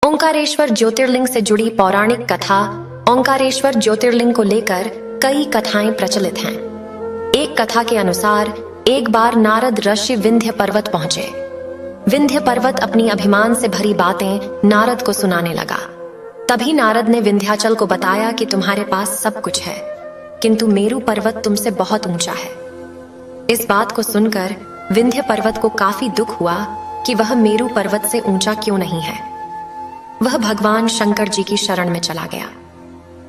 ओंकारेश्वर ज्योतिर्लिंग से जुड़ी पौराणिक कथा ओंकारेश्वर ज्योतिर्लिंग को लेकर कई कथाएं प्रचलित हैं। एक कथा के अनुसार एक बार नारद ऋषि विंध्य पर्वत पहुंचे। विंध्य पर्वत अपनी अभिमान से भरी बातें नारद को सुनाने लगा। तभी नारद ने विंध्याचल को बताया कि तुम्हारे पास सब कुछ है, किंतु मेरू पर्वत तुमसे बहुत ऊंचा है। इस बात को सुनकर विंध्य पर्वत को काफी दुख हुआ कि वह मेरू पर्वत से ऊंचा क्यों नहीं है। वह भगवान शंकर जी की शरण में चला गया।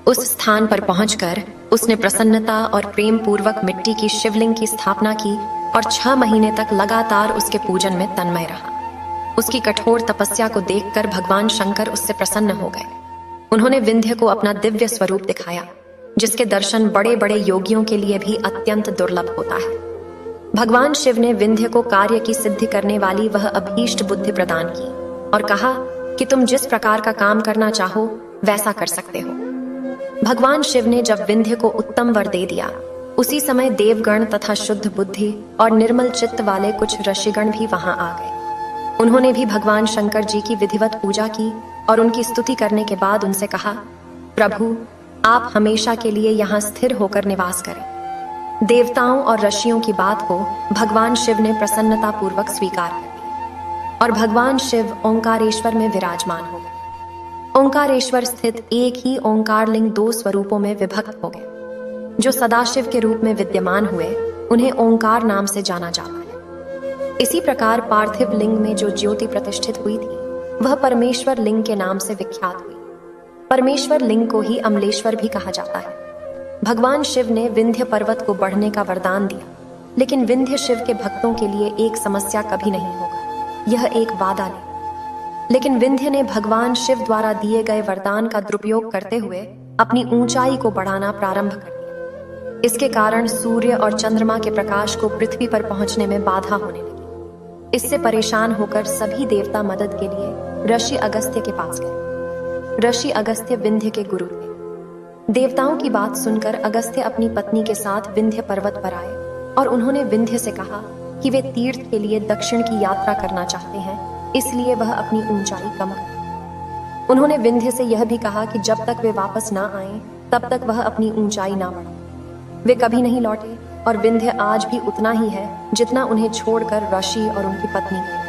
उस स्थान पर पहुंचकर उसने प्रसन्नता और प्रेम पूर्वक मिट्टी की शिवलिंग की स्थापना की और 6 महीने तक लगातार उसके पूजन में तन्मय रहा। उसकी कठोर तपस्या को देखकर भगवान शंकर उससे प्रसन्न हो गए। उन्होंने विंध्य को अपना दिव्य स्वरूप दिखाया, जिसके दर्शन बड़े बड़े योगियों के लिए भी अत्यंत दुर्लभ होता है। भगवान शिव ने विंध्य को कार्य की सिद्धि करने वाली वह अभीष्ट बुद्धि प्रदान की और कहा कि तुम जिस प्रकार का काम करना चाहो वैसा कर सकते हो। भगवान शिव ने जब विंध्य को उत्तम वर दे दिया, उसी समय देवगण तथा शुद्ध बुद्धि और निर्मल चित्त वाले कुछ ऋषिगण भी वहां आ गए। उन्होंने भी भगवान शंकर जी की विधिवत पूजा की और उनकी स्तुति करने के बाद उनसे कहा, प्रभु, आप हमेशा के लिए यहाँ स्थिर होकर निवास करें। देवताओं और ऋषियों की बात को भगवान शिव ने प्रसन्नता पूर्वक स्वीकार कर और भगवान शिव ओंकारेश्वर में विराजमान हो गए। ओंकारेश्वर स्थित एक ही ओंकार लिंग 2 स्वरूपों में विभक्त हो गए। जो सदाशिव के रूप में विद्यमान हुए उन्हें ओंकार नाम से जाना जाता है। इसी प्रकार पार्थिव लिंग में जो ज्योति प्रतिष्ठित हुई थी वह परमेश्वर लिंग के नाम से विख्यात हुई। परमेश्वर लिंग को ही अमलेश्वर भी कहा जाता है। भगवान शिव ने विंध्य पर्वत को बढ़ने का वरदान दिया, लेकिन विंध्य शिव के भक्तों के लिए एक समस्या कभी नहीं होगा, यह एक वादा ले। लेकिन विंध्य ने भगवान शिव द्वारा दिए गए वरदान का दुरुपयोग करते हुए अपनी ऊंचाई को बढ़ाना प्रारंभ कर दिया। इसके कारण सूर्य और चंद्रमा के प्रकाश को पृथ्वी पर पहुंचने में बाधा होने लगी। इससे परेशान होकर सभी देवता मदद के लिए ऋषि अगस्त्य के पास गए। ऋषि अगस्त्य विंध्य के गुरु थे। देवताओं की बात सुनकर अगस्त्य अपनी पत्नी के साथ विंध्य पर्वत पर आए और उन्होंने विंध्य से कहा कि वे तीर्थ के लिए दक्षिण की यात्रा करना चाहते हैं, इसलिए वह अपनी ऊंचाई कम करे। उन्होंने विंध्य से यह भी कहा कि जब तक वे वापस ना आए तब तक वह अपनी ऊंचाई ना बढ़ाए। वे कभी नहीं लौटे और विंध्य आज भी उतना ही है जितना उन्हें छोड़कर ऋषि और उनकी पत्नी गए।